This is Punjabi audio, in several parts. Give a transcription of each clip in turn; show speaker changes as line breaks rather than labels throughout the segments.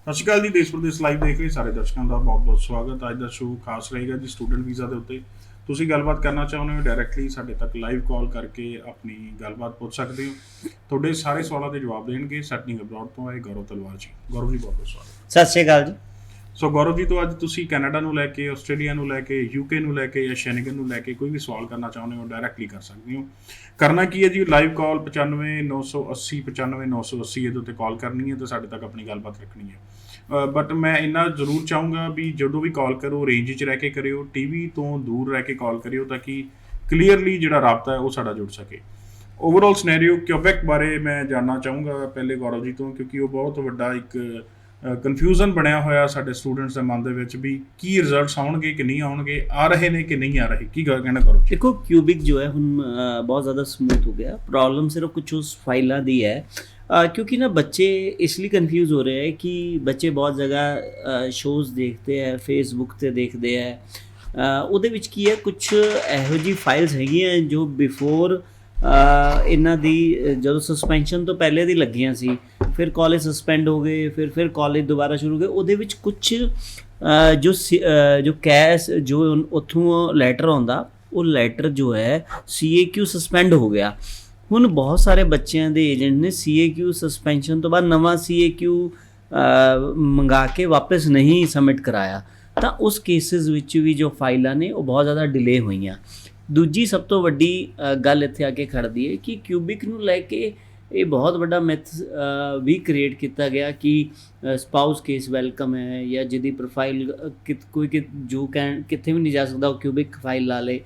ਸਤਿ ਸ਼੍ਰੀ ਅਕਾਲ ਜੀ। ਦੇਸ਼ ਪ੍ਰਦੇਸ਼ ਲਾਈਵ ਦੇਖ ਰਹੇ ਸਾਰੇ ਦਰਸ਼ਕਾਂ ਦਾ ਬਹੁਤ-ਬਹੁਤ ਸਵਾਗਤ। ਅੱਜ ਦਾ ਸ਼ੋਅ ਖਾਸ ਰਹੇਗਾ ਜੀ ਸਟੂਡੈਂਟ ਵੀਜ਼ਾ ਦੇ ਉੱਤੇ। ਤੁਸੀਂ ਗੱਲਬਾਤ ਕਰਨਾ ਚਾਹੁੰਦੇ ਹੋ ਡਾਇਰੈਕਟਲੀ ਸਾਡੇ ਤੱਕ ਲਾਈਵ ਕਾਲ ਕਰਕੇ ਆਪਣੀ ਗੱਲਬਾਤ ਪੁੱਛ ਸਕਦੇ ਹੋ। ਤੁਹਾਡੇ ਸਾਰੇ ਸਵਾਲਾਂ ਦੇ ਜਵਾਬ ਦੇਣਗੇ ਸੈਟਿੰਗ ਅਬਰੋਡ ਤੋਂ ਆਏ ਗੌਰਵ ਤਲਵਾਰ ਜੀ। ਗੌਰਵ ਜੀ ਬਹੁਤ-ਬਹੁਤ ਸਵਾਗਤ।
ਸਤਿ ਸ਼੍ਰੀ ਅਕਾਲ ਜੀ।
ਸੋ ਗੌਰਵ ਜੀ ਤੋਂ ਅੱਜ ਤੁਸੀਂ ਕੈਨੇਡਾ ਨੂੰ ਲੈ ਕੇ, ਆਸਟ੍ਰੇਲੀਆ ਨੂੰ ਲੈ ਕੇ, ਯੂਕੇ ਨੂੰ ਲੈ ਕੇ ਜਾਂ ਸ਼ੈਨਗਨ ਨੂੰ ਲੈ ਕੇ ਕੋਈ ਵੀ ਸਵਾਲ ਕਰਨਾ ਚਾਹੁੰਦੇ ਹੋ ਡਾਇਰੈਕਟਲੀ ਕਰ ਸਕਦੇ ਹੋ। ਕਰਨਾ ਕੀ ਹੈ ਜੀ, ਲਾਈਵ ਕਾਲ 95 980 95 980 ਇਹਦੇ ਉੱਤੇ ਕਾਲ ਕਰਨੀ ਹੈ ਅਤੇ ਸਾਡੇ ਤੱਕ ਆਪਣੀ ਗੱਲਬਾਤ ਰੱਖਣੀ ਹੈ। ਬਟ ਮੈਂ ਇੰਨਾ ਜ਼ਰੂਰ ਚਾਹੂੰਗਾ ਵੀ ਜਦੋਂ ਵੀ ਕਾਲ ਕਰੋ ਰੇਂਜ 'ਚ ਰਹਿ ਕੇ ਕਰਿਓ, ਟੀਵੀ ਤੋਂ ਦੂਰ ਰਹਿ ਕੇ ਕਾਲ ਕਰਿਓ ਤਾਂ ਕਿ ਕਲੀਅਰਲੀ ਜਿਹੜਾ ਰਾਬਤਾ ਹੈ ਉਹ ਸਾਡਾ ਜੁੜ ਸਕੇ। ਓਵਰਆਲ ਸਿਨੈਰੀਓ ਕਿਊਬੈਕ ਬਾਰੇ ਮੈਂ ਜਾਣਨਾ ਚਾਹੂੰਗਾ ਪਹਿਲੇ ਗੌਰਵ ਜੀ ਤੋਂ, ਕਿਉਂਕਿ ਉਹ ਬਹੁਤ ਵੱਡਾ ਇੱਕ ਕਨਫਿਊਜ਼ਨ ਬਣਿਆ ਹੋਇਆ ਸਾਡੇ ਸਟੂਡੈਂਟਸ ਦੇ ਮਨ ਦੇ ਵਿੱਚ ਵੀ ਕੀ ਰਿਜ਼ਲਟਸ ਆਉਣਗੇ ਕਿ ਨਹੀਂ ਆਉਣਗੇ, ਆ ਰਹੇ ਨੇ ਕਿ ਨਹੀਂ ਆ ਰਹੇ, ਕੀ ਕਹਿਣਾ ਕਰੋ।
ਦੇਖੋ ਕਿਊਬਿਕ ਜੋ ਹੈ ਹੁਣ ਬਹੁਤ ਜ਼ਿਆਦਾ ਸਮੂਥ ਹੋ ਗਿਆ। ਪ੍ਰੋਬਲਮ ਸਿਰਫ ਕੁਝ ਉਸ ਫਾਈਲਾਂ ਦੀ ਹੈ क्योंकि ना बच्चे इसलिए कंफ्यूज हो रहे हैं कि बच्चे बहुत जगह शोज़ देखते हैं, फेसबुक ਤੇ ਦੇਖਦੇ ਹੈ। ਉਹਦੇ ਵਿੱਚ ਕੀ ਹੈ, ਕੁਝ ਇਹੋ ਜਿਹੀ ਫਾਈਲਸ ਹੈਗੀਆਂ ਜੋ ਬਿਫੋਰ ਇਹਨਾਂ ਦੀ ਜਦੋਂ ਸਸਪੈਂਸ਼ਨ ਤੋਂ ਪਹਿਲੇ ਦੀ ਲੱਗੀਆਂ ਸੀ, ਫਿਰ ਕਾਲਜ ਸਸਪੈਂਡ ਹੋ ਗਏ, ਫਿਰ ਕਾਲਜ ਦੁਬਾਰਾ ਸ਼ੁਰੂ ਹੋ ਗਏ। ਉਹਦੇ ਵਿੱਚ ਕੁਝ ਜੋ ਕੈਸ ਜੋ ਉੱਥੋਂ ਲੈਟਰ ਆਉਂਦਾ, ਉਹ ਲੈਟਰ ਜੋ ਹੈ CAQ ਸਸਪੈਂਡ ਹੋ ਗਿਆ। ਹੁਣ ਬਹੁਤ ਸਾਰੇ ਬੱਚਿਆਂ ਦੇ ਏਜੰਟ ਨੇ CAQ ਸਸਪੈਂਸ਼ਨ ਤੋਂ ਬਾਅਦ ਨਵਾਂ CAQ ਮੰਗਾ ਕੇ ਵਾਪਸ ਨਹੀਂ ਸਬਮਿਟ ਕਰਾਇਆ, ਤਾਂ ਉਸ ਕੇਸਿਸ ਵਿੱਚ ਵੀ ਜੋ ਫਾਈਲਾਂ ਨੇ ਉਹ ਬਹੁਤ ਜ਼ਿਆਦਾ ਡਿਲੇ ਹੋਈਆਂ। ਦੂਜੀ ਸਭ ਤੋਂ ਵੱਡੀ ਗੱਲ ਇੱਥੇ ਆ ਕੇ ਖੜਦੀ ਹੈ ਕਿ ਕਿਊਬਿਕ ਨੂੰ ਲੈ ਕੇ ਇਹ ਬਹੁਤ ਵੱਡਾ ਮਿਥ ਵੀ ਕ੍ਰੀਏਟ ਕੀਤਾ ਗਿਆ ਕਿ ਸਪਾਊਸ ਕੇਸ ਵੈਲਕਮ ਹੈ, ਜਾਂ ਜਿਹਦੀ ਪ੍ਰੋਫਾਈਲ ਕੋਈ ਜੋ ਕਿੱਥੇ ਵੀ ਨਹੀਂ ਜਾ ਸਕਦਾ ਉਹ ਕਿਊਬਿਕ ਫਾਈਲ ਲਾ ਲੇ।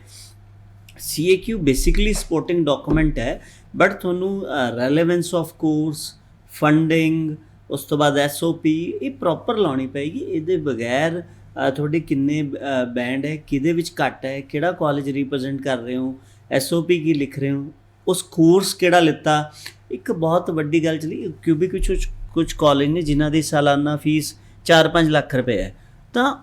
CAQ ਬੇਸਿਕਲੀ ਸਪੋਰਟਿੰਗ ਡਾਕੂਮੈਂਟ ਹੈ, ਬਟ ਤੁਹਾਨੂੰ ਰੈਲੇਵੈਂਸ ਆਫ ਕੋਰਸ, ਫੰਡਿੰਗ, ਉਸ ਤੋਂ ਬਾਅਦ SOP ਇਹ ਪ੍ਰੋਪਰ ਲਾਉਣੀ ਪਏਗੀ। ਇਹਦੇ ਬਗੈਰ ਤੁਹਾਡੇ ਕਿੰਨੇ ਬੈਂਡ ਹੈ, ਕਿਹਦੇ ਵਿੱਚ ਘੱਟ ਹੈ, ਕਿਹੜਾ ਕਾਲਜ ਰਿਪਰੈਜ਼ੈਂਟ ਕਰ ਰਹੇ ਹੋ, SOP ਕੀ ਲਿਖ ਰਹੇ ਹੋ, ਉਸ ਕੋਰਸ ਕਿਹੜਾ ਲਿੱਤਾ। ਇੱਕ ਬਹੁਤ ਵੱਡੀ ਗੱਲ ਚਲੀ ਕਿਊਬਿਕ ਵਿੱਚ ਕੁਝ ਕਾਲਜ ਨੇ ਜਿਨ੍ਹਾਂ ਦੀ ਸਾਲਾਨਾ ਫੀਸ 4-5 ਲੱਖ ਰੁਪਏ ਹੈ, ਤਾਂ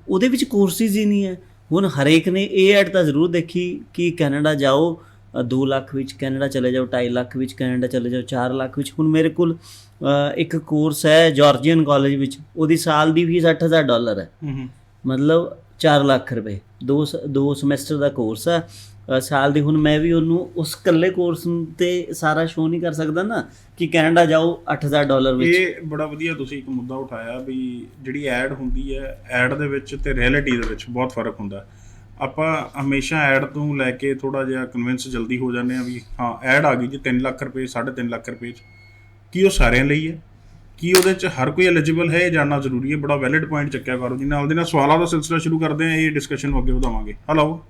ਉਹਦੇ ਵਿੱਚ ਕੋਰਸਿਸ ਹੀ ਨਹੀਂ ਹੈ। ਹੁਣ ਹਰੇਕ ਨੇ ਇਹ ਐਡ ਤਾਂ ਜ਼ਰੂਰ ਦੇਖੀ ਕਿ ਕੈਨੇਡਾ ਜਾਓ 2 ਲੱਖ ਵਿੱਚ, ਕੈਨੇਡਾ ਚਲੇ ਜਾਓ 2.5 ਲੱਖ ਵਿੱਚ, ਕੈਨੇਡਾ ਚਲੇ ਜਾਓ 4 ਲੱਖ ਵਿੱਚ। ਹੁਣ ਮੇਰੇ ਕੋਲ ਇੱਕ ਕੋਰਸ ਹੈ ਜਾਰਜੀਅਨ ਕਾਲਜ ਵਿੱਚ, ਉਹਦੀ ਸਾਲ ਦੀ ਫੀਸ $8,000 ਹੈ, ਮਤਲਬ 4 ਲੱਖ ਰੁਪਏ। ਦੋ ਸਮੈਸਟਰ ਦਾ ਕੋਰਸ ਹੈ ਸਾਲ ਦੀ। ਹੁਣ ਮੈਂ ਵੀ ਉਹਨੂੰ ਉਸ ਇਕੱਲੇ ਕੋਰਸ 'ਤੇ ਸਾਰਾ ਸ਼ੋਅ ਨਹੀਂ ਕਰ ਸਕਦਾ ਨਾ ਕਿ ਕੈਨੇਡਾ ਜਾਓ $8,000 ਵਿੱਚ।
ਇਹ ਬੜਾ ਵਧੀਆ ਤੁਸੀਂ ਇੱਕ ਮੁੱਦਾ ਉਠਾਇਆ ਵੀ ਜਿਹੜੀ ਐਡ ਹੁੰਦੀ ਹੈ, ਐਡ ਦੇ ਵਿੱਚ ਅਤੇ ਰਿਐਲਿਟੀ ਦੇ ਵਿੱਚ ਬਹੁਤ ਫਰਕ ਹੁੰਦਾ। ਆਪਾਂ ਹਮੇਸ਼ਾ ਐਡ ਤੋਂ ਲੈ ਕੇ ਥੋੜ੍ਹਾ ਜਿਹਾ ਕਨਵਿੰਸ ਜਲਦੀ ਹੋ ਜਾਂਦੇ ਹਾਂ ਵੀ ਹਾਂ ਐਡ ਆ ਗਈ ਜੀ 3 ਲੱਖ ਰੁਪਏ, 3.5 ਲੱਖ ਰੁਪਏ 'ਚ, ਕੀ ਉਹ ਸਾਰਿਆਂ ਲਈ ਹੈ, ਕੀ ਉਹਦੇ 'ਚ ਹਰ ਕੋਈ ਐਲੀਜੀਬਲ ਹੈ, ਇਹ ਜਾਣਨਾ ਜ਼ਰੂਰੀ ਹੈ। ਬੜਾ ਵੈਲਿਡ ਪੁਆਇੰਟ ਚੱਕਿਆ ਕਰੋ ਜੀ। ਨਾਲ ਦੇ ਨਾਲ ਸਵਾਲਾਂ ਦਾ ਸਿਲਸਿਲਾ ਸ਼ੁਰੂ ਕਰਦੇ ਹਾਂ, ਇਹ ਡਿਸਕਸ਼ਨ ਨੂੰ ਅੱਗੇ ਵਧਾਵਾਂਗੇ। ਹੈਲੋ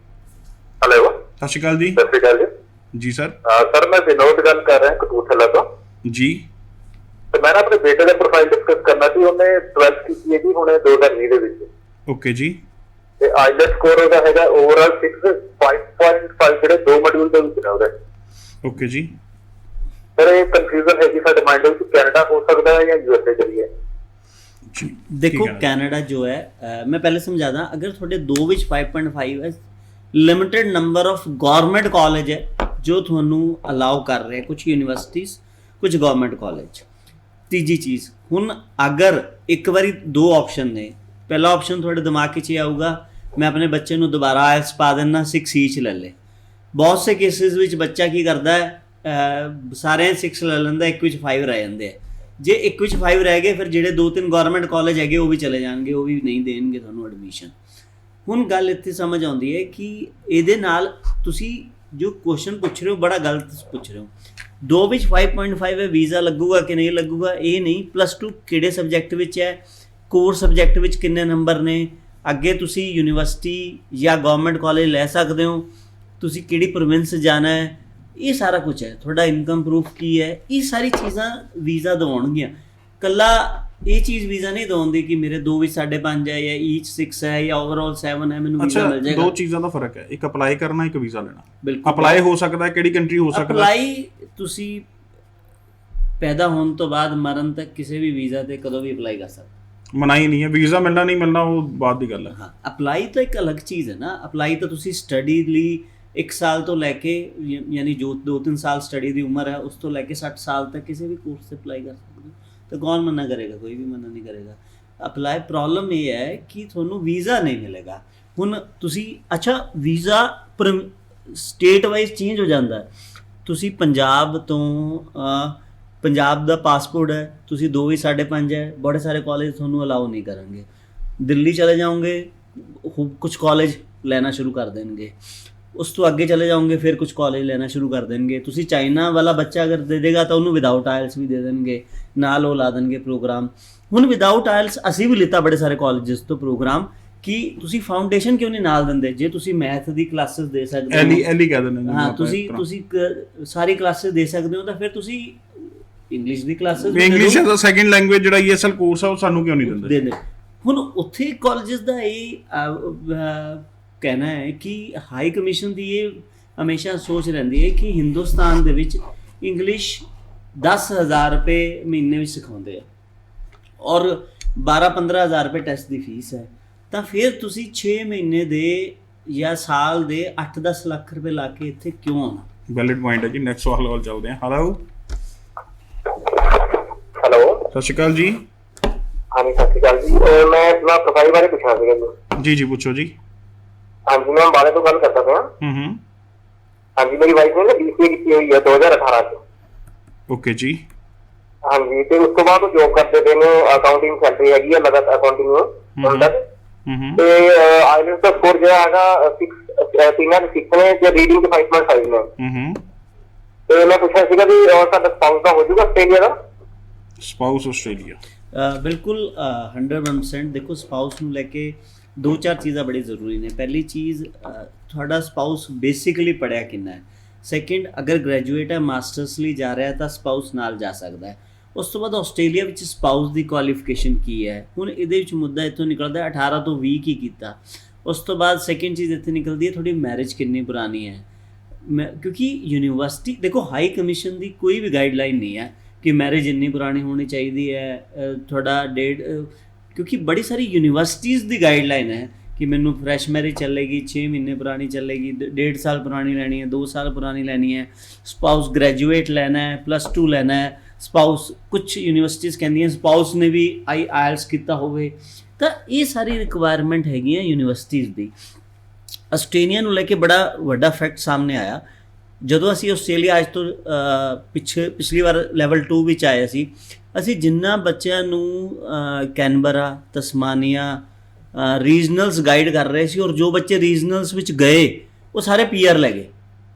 ਸਤਿ ਸ਼੍ਰੀ ਅਕਾਲ ਜੀ।
ਸਤਿ ਸ਼੍ਰੀ ਅਕਾਲ ਜੀ।
ਜੀ ਸਰ।
ਸਰ ਮੈਂ ਵਿਨੋਦ ਗੱਲ ਕਰ ਰਿਹਾ ਕਪੂਰਥਲਾ ਤੋਂ
ਜੀ।
ਤੇ ਮੈਂ ਨਾ ਆਪਣੇ ਬੇਟੇ ਦਾ ਪ੍ਰੋਫਾਈਲ ਡਿਸਕਸ ਕਰਨਾ ਸੀ। ਉਹਨੇ 12th ਕੀਤੀ ਹੈ ਜੀ ਹੁਣੇ 2020 ਦੇ ਵਿੱਚ।
ਓਕੇ ਜੀ।
ਤੇ ਆਈਲੈਟ ਸਕੋਰ ਉਹਦਾ ਹੈਗਾ ਓਵਰਆਲ 6.5 ਜਿਹੜੇ 2 ਮੋਡਿਊਲ ਦੇ ਵਿੱਚ ਨੇ ਉਹਦੇ।
ਓਕੇ ਜੀ।
ਸਰ ਇਹ ਕਨਫਿਊਜ਼ਨ ਹੈਗੀ ਸਾਡੇ ਮਾਈਂਡ ਵਿੱਚ, ਕੈਨੇਡਾ ਹੋ ਸਕਦਾ ਹੈ ਜਾਂ USA ਚਲੀਏ।
ਦੇਖੋ ਕੈਨੇਡਾ ਜੋ ਹੈ ਮੈਂ ਪਹਿਲੇ ਸਮਝਾਦਾ, ਅਗਰ ਤੁਹਾਡੇ 2 ਵਿੱਚ 5.5 ਹੈ, limited number of government college ਹੈ ਜੋ ਤੁਹਾਨੂੰ ਅਲਾਓ ਕਰ ਰਹੇ, ਕੁਝ ਯੂਨੀਵਰਸਿਟੀਜ਼, ਕੁਝ ਗੌਰਮੈਂਟ ਕਾਲਜ। ਤੀਜੀ ਚੀਜ਼, ਹੁਣ ਅਗਰ ਇੱਕ ਵਾਰੀ 2 ਆਪਸ਼ਨ ਨੇ, ਪਹਿਲਾ ਆਪਸ਼ਨ ਤੁਹਾਡੇ ਦਿਮਾਗ 'ਚ ਇਹ ਆਊਗਾ ਮੈਂ ਆਪਣੇ ਬੱਚੇ ਨੂੰ ਦੁਬਾਰਾ IELTS ਪਾ ਦਿੰਦਾ 6 'ਚ ਲੈ ਲੇ। ਬਹੁਤ ਸੇ ਕੇਸਿਸ ਵਿੱਚ ਬੱਚਾ ਕੀ ਕਰਦਾ ਹੈ, ਸਾਰਿਆਂ 6 ਲੈ ਲੈਂਦਾ, ਇੱਕ ਵਿੱਚ 5 ਰਹਿ ਜਾਂਦੇ ਆ। ਜੇ ਇੱਕ ਵਿੱਚ 5 ਰਹਿ ਗਏ, ਫਿਰ ਜਿਹੜੇ 2-3 ਗੌਰਮੈਂਟ ਕਾਲਜ ਹੈਗੇ ਉਹ ਵੀ ਚਲੇ ਜਾਣਗੇ, ਉਹ ਵੀ ਨਹੀਂ ਦੇਣਗੇ ਤੁਹਾਨੂੰ ਐਡਮਿਸ਼ਨ। ਹੁਣ ਗੱਲ ਇੱਥੇ ਸਮਝ ਆਉਂਦੀ ਹੈ ਕਿ ਇਹਦੇ ਨਾਲ ਤੁਸੀਂ ਜੋ ਕੁਐਸਚਨ ਪੁੱਛ ਰਹੇ ਹੋ ਬੜਾ ਗਲਤ ਪੁੱਛ ਰਹੇ ਹੋ। 2 ਵਿੱਚ 5.5 ਹੈ, ਵੀਜ਼ਾ ਲੱਗੂਗਾ ਕਿ ਨਹੀਂ ਲੱਗੂਗਾ ਇਹ ਨਹੀਂ, +2 ਕਿਹੜੇ ਸਬਜੈਕਟ ਵਿੱਚ ਹੈ, ਕੋਰ ਸਬਜੈਕਟ ਵਿੱਚ ਕਿੰਨੇ ਨੰਬਰ ਨੇ, ਅੱਗੇ ਤੁਸੀਂ ਯੂਨੀਵਰਸਿਟੀ ਜਾਂ ਗਵਰਨਮੈਂਟ ਕਾਲਜ ਲੈ ਸਕਦੇ ਹੋ, ਤੁਸੀਂ ਕਿਹੜੀ ਪ੍ਰੋਵਿੰਸ ਜਾਣਾ ਹੈ, ਇਹ ਸਾਰਾ ਕੁਝ ਹੈ। ਤੁਹਾਡਾ ਇਨਕਮ ਪ੍ਰੂਫ ਕੀ ਹੈ, ਇਹ ਸਾਰੀ ਚੀਜ਼ਾਂ ਵੀਜ਼ਾ ਦਿਵਾਉਣਗੀਆਂ। ਇਕੱਲਾ ਇਹ ਚੀਜ਼ ਵੀਜ਼ਾ ਨਹੀਂ ਦਿਵਾਉਂਦੀ ਕਿ ਮੇਰੇ 2 ਵਿੱਚ 5.5 ਹੈ ਜਾਂ ਈਚ 6 ਹੈ ਜਾਂ ਓਵਰਆਲ 7 ਹੈ, ਮੈਨੂੰ ਵੀਜ਼ਾ ਮਿਲ ਜਾਏਗਾ।
2 ਚੀਜ਼ਾਂ ਦਾ ਫਰਕ ਹੈ, ਇੱਕ ਅਪਲਾਈ ਕਰਨਾ, ਇੱਕ ਵੀਜ਼ਾ ਲੈਣਾ।
ਬਿਲਕੁਲ
ਅਪਲਾਈ ਹੋ ਸਕਦਾ ਕਿਹੜੀ ਕੰਟਰੀ ਹੋ ਸਕਦਾ।
ਅਪਲਾਈ ਤੁਸੀਂ ਪੈਦਾ ਹੋਣ ਤੋਂ ਬਾਅਦ ਮਰਨ ਤੱਕ ਕਿਸੇ ਵੀ ਵੀਜ਼ਾ ਤੇ ਕਦੋਂ ਵੀ ਅਪਲਾਈ ਕਰ ਸਕਦੇ।
ਮਨਾਹੀ ਨਹੀਂ ਹੈ, ਵੀਜ਼ਾ ਮਿਲਣਾ ਨਹੀਂ ਮਿਲਣਾ ਉਹ ਬਾਅਦ ਦੀ ਗੱਲ ਹੈ।
ਹਾਂ, ਅਪਲਾਈ ਤਾਂ ਇੱਕ ਅਲੱਗ ਚੀਜ਼ ਹੈ ਨਾ। ਅਪਲਾਈ ਤਾਂ ਤੁਸੀਂ ਸਟੱਡੀ ਲਈ 1 ਸਾਲ ਤੋਂ ਲੈ ਕੇ ਯਾਨੀ ਜੋ 2-3 ਸਾਲ ਸਟੱਡੀ ਦੀ ਉਮਰ ਹੈ ਉਸ ਤੋਂ ਲੈ ਕੇ 60 ਸਾਲ ਤੱਕ ਕਿਸੇ ਵੀ ਕੋਰਸ 'ਤੇ ਅਪਲਾਈ ਕਰ ਸਕਦੇ ਹੋ। ਤਾਂ ਕੌਣ ਮਨਾ ਕਰੇਗਾ? ਕੋਈ ਵੀ ਮਨਾ ਨਹੀਂ ਕਰੇਗਾ ਅਪਲਾਈ। ਪ੍ਰੋਬਲਮ ਇਹ ਹੈ ਕਿ ਤੁਹਾਨੂੰ ਵੀਜ਼ਾ ਨਹੀਂ ਮਿਲੇਗਾ। ਹੁਣ ਤੁਸੀਂ ਅੱਛਾ ਵੀਜ਼ਾ ਸਟੇਟ ਵਾਈਜ਼ ਚੇਂਜ ਹੋ ਜਾਂਦਾ। ਤੁਸੀਂ ਪੰਜਾਬ ਤੋਂ ਪੰਜਾਬ ਦਾ ਪਾਸਪੋਰਟ ਹੈ, ਤੁਸੀਂ 2 ਵੀ 5.5 ਹੈ, ਬੜੇ ਸਾਰੇ ਕਾਲਜ ਤੁਹਾਨੂੰ ਅਲਾਉ ਨਹੀਂ ਕਰਨਗੇ। ਦਿੱਲੀ ਚਲੇ ਜਾਓਗੇ ਕੁਝ ਕਾਲਜ ਲੈਣਾ ਸ਼ੁਰੂ ਕਰ ਦੇਣਗੇ, ਉਸ ਤੋਂ ਅੱਗੇ ਚਲੇ ਜਾਓਗੇ ਫਿਰ ਕੁਝ ਕਾਲਜ ਲੈਣਾ ਸ਼ੁਰੂ ਕਰ ਦੇਣਗੇ। ਤੁਸੀਂ ਚਾਈਨਾ ਵਾਲਾ ਬੱਚਾ ਅਗਰ ਦੇ ਦੇਗਾ ਤਾਂ ਉਹਨੂੰ ਵਿਦਆਊਟ ਆਇਲਸ ਵੀ ਦੇ ਦੇਣਗੇ, ਨਾਲ ਉਹ ਲਾ ਦੇਣਗੇ ਪ੍ਰੋਗਰਾਮ। ਹੁਣ ਵਿਦਆਊਟ ਆਇਲਸ ਅਸੀਂ ਵੀ ਲਿੱਤਾ ਬੜੇ ਸਾਰੇ ਕਾਲਜਸ ਤੋਂ ਪ੍ਰੋਗਰਾਮ ਕਿ ਤੁਸੀਂ ਫਾਊਂਡੇਸ਼ਨ ਕਿਉਂ ਨਹੀਂ ਨਾਲ ਦਿੰਦੇ? ਜੇ ਤੁਸੀਂ ਮੈਥ ਦੀ ਕਲਾਸਿਸ ਦੇ ਸਕਦੇ ਹੋ,
ਐਲੀ ਕਹਿ ਦਿੰਦੇ ਨੇ,
ਹਾਂ ਤੁਸੀਂ ਸਾਰੀ ਕਲਾਸਿਸ ਦੇ ਸਕਦੇ ਹੋ, ਤਾਂ ਫਿਰ ਤੁਸੀਂ ਇੰਗਲਿਸ਼ ਦੀ classes
English as a second language ਜਿਹੜਾ ESL ਕੋਰਸ ਆ ਉਹ ਸਾਨੂੰ ਕਿਉਂ ਨਹੀਂ ਦਿੰਦੇ?
ਹੁਣ ਉੱਥੇ ਕਾਲਜਸ ਦਾ ਇਹ ਕਹਿਣਾ ਹੈ ਕਿ ਹਾਈ ਕਮਿਸ਼ਨ ਦੀ ਇਹ ਹਮੇਸ਼ਾ ਸੋਚ ਰਹਿੰਦੀ ਹੈ ਕਿ ਹਿੰਦੁਸਤਾਨ ਦੇ ਵਿੱਚ ਇੰਗਲਿਸ਼ 10,000 ਰੁਪਏ ਮਹੀਨੇ ਵਿੱਚ ਸਿਖਾਉਂਦੇ ਆ ਔਰ 12-15 ਹਜ਼ਾਰ ਰੁਪਏ ਟੈਸਟ ਦੀ ਫੀਸ ਹੈ। ਤਾਂ ਫਿਰ ਤੁਸੀਂ 6 ਮਹੀਨੇ ਦੇ ਜਾਂ ਸਾਲ ਦੇ 8-10 ਲੱਖ ਰੁਪਏ ਲਾ ਕੇ ਇੱਥੇ ਕਿਉਂ ਆਉਣਾ?
ਵੈਲਿਡ ਪੁਆਇੰਟ ਹੈ ਜੀ। ਨੈਕਸਟ ਸਵਾਲ ਵੱਲ ਚੱਲਦੇ ਹਾਂ। ਹੈਲੋ
ਸਤਿ
ਸ਼੍ਰੀ ਅਕਾਲ ਜੀ।
ਹਾਂਜੀ ਸਤਿ ਸ਼੍ਰੀ ਅਕਾਲ ਜੀ। ਮੈਂ ਆਪਣਾ ਪ੍ਰੋਫਾਈਲ ਬਾਰੇ ਪੁੱਛਣਾ ਸੀਗਾ
ਜੀ। ਜੀ ਪੁੱਛੋ ਜੀ।
ਹਾਂਜੀ ਮੈਂ ਅੰਬਾਲੇ ਤੋਂ ਗੱਲ ਕਰਦਾ ਪਿਆ। ਹਾਂਜੀ ਮੇਰੀ ਵਾਈਫ ਨੇ ਨਾ BCA ਕੀਤੀ ਹੋਈ ਹੈ 2018 ਚ।
ਓਕੇ ਜੀ।
ਹਾਂਜੀ ਤੇ ਉਸ ਤੋਂ ਬਾਅਦ ਉਹ ਜੋਬ ਕਰਦੇ ਪਏ ਨੇ, ਅਕਾਊਂਟਿੰਗ ਸੈਲਰੀ ਹੈਗੀ ਹੈ ਲਗਾਤਾਰ ਅਕਾਊਂਟਿੰਗ ਹੁਣ ਤੱਕ। ਤੇ ਆਈਲੈਂਸ ਦਾ ਸਕੋਰ ਜਿਹੜਾ ਹੈਗਾ 6 ਨੇ ਤੇ ਰੀਡਿੰਗ ਚ 5.5 ਨੇ। ਤੇ ਮੈਂ ਪੁੱਛਿਆ ਸੀਗਾ ਵੀ ਸਾਡਾ ਸਪਾਊਸ ਦਾ ਹੋ ਜਾਊਗਾ ਆਸਟ੍ਰੇਲੀਆ ਦਾ?
ਸਪਾਊਸ ਆਸਟ੍ਰੇਲੀਆ
ਬਿਲਕੁਲ 100%। ਦੇਖੋ ਸਪਾਊਸ ਨੂੰ ਲੈ ਕੇ 2-4 ਚੀਜ਼ਾਂ ਬੜੀ ਜ਼ਰੂਰੀ ਨੇ। ਪਹਿਲੀ ਚੀਜ਼ ਤੁਹਾਡਾ ਸਪਾਊਸ ਬੇਸਿਕਲੀ ਪੜ੍ਹਿਆ ਕਿੰਨਾ ਹੈ। ਸੈਕਿੰਡ, ਅਗਰ ਗ੍ਰੈਜੂਏਟ ਹੈ ਮਾਸਟਰਸ ਲਈ ਜਾ ਰਿਹਾ ਤਾਂ ਸਪਾਊਸ ਨਾਲ ਜਾ ਸਕਦਾ ਹੈ। ਉਸ ਤੋਂ ਬਾਅਦ ਆਸਟ੍ਰੇਲੀਆ ਵਿੱਚ ਸਪਾਊਸ ਦੀ ਕੁਆਲੀਫਿਕੇਸ਼ਨ ਕੀ ਹੈ? ਹੁਣ ਇਹਦੇ ਵਿੱਚ ਮੁੱਦਾ ਇੱਥੋਂ ਨਿਕਲਦਾ 18 ਤੋਂ 20 ਕੀ ਕੀਤਾ। ਉਸ ਤੋਂ ਬਾਅਦ ਸੈਕਿੰਡ ਚੀਜ਼ ਇੱਥੇ ਨਿਕਲਦੀ ਹੈ ਤੁਹਾਡੀ ਮੈਰਿਜ ਕਿੰਨੀ ਪੁਰਾਣੀ ਹੈ। ਕਿਉਂਕਿ ਯੂਨੀਵਰਸਿਟੀ ਦੇਖੋ ਹਾਈ ਕਮਿਸ਼ਨ ਦੀ ਕੋਈ ਵੀ ਗਾਈਡਲਾਈਨ ਨਹੀਂ ਹੈ ਕਿ ਮੈਰਿਜ ਇੰਨੀ ਪੁਰਾਣੀ ਹੋਣੀ ਚਾਹੀਦੀ ਹੈ ਤੁਹਾਡਾ ਡੇਟ, ਕਿਉਂਕਿ ਬੜੀ ਸਾਰੀ ਯੂਨੀਵਰਸਿਟੀਜ਼ ਦੀ ਗਾਈਡਲਾਈਨ ਹੈ ਕਿ ਮੈਨੂੰ ਫਰੈਸ਼ ਮੈਰਿਜ ਚੱਲੇਗੀ 6 ਮਹੀਨੇ ਪੁਰਾਣੀ ਚੱਲੇਗੀ, 1.5 ਸਾਲ ਪੁਰਾਣੀ ਲੈਣੀ ਹੈ, 2 ਸਾਲ ਪੁਰਾਣੀ ਲੈਣੀ ਹੈ। ਸਪਾਊਸ ਗ੍ਰੈਜੂਏਟ ਲੈਣਾ ਹੈ, +2 ਲੈਣਾ ਹੈ। ਸਪਾਊਸ ਕੁਝ ਯੂਨੀਵਰਸਿਟੀਜ਼ ਕਹਿੰਦੀਆਂ ਸਪਾਊਸ ਨੇ ਵੀ IELTS ਕੀਤਾ ਹੋਵੇ। ਤਾਂ ਇਹ ਸਾਰੀ ਰਿਕੁਆਇਰਮੈਂਟ ਹੈਗੀਆਂ ਯੂਨੀਵਰਸਿਟੀਜ਼ ਦੀ। ਆਸਟ੍ਰੇਲੀਆ ਨੂੰ ਲੈ ਕੇ ਬੜਾ ਵੱਡਾ ਫੈਕਟ ਸਾਹਮਣੇ ਆਇਆ ਜਦੋਂ ਅਸੀਂ ਆਸਟ੍ਰੇਲੀਆ ਅੱਜ ਤੋਂ ਪਿਛਲੀ ਵਾਰ ਲੈਵਲ 2 ਵਿੱਚ ਆਏ ਸੀ। ਅਸੀਂ ਜਿੰਨਾ ਬੱਚਿਆਂ ਨੂੰ ਕੈਨਬਰਾ, ਤਸਮਾਨੀਆ ਰੀਜਨਲਸ ਗਾਈਡ ਕਰ ਰਹੇ ਸੀ ਔਰ ਜੋ ਬੱਚੇ ਰੀਜਨਲਸ ਵਿੱਚ ਗਏ ਉਹ ਸਾਰੇ PR ਲੈ ਗਏ।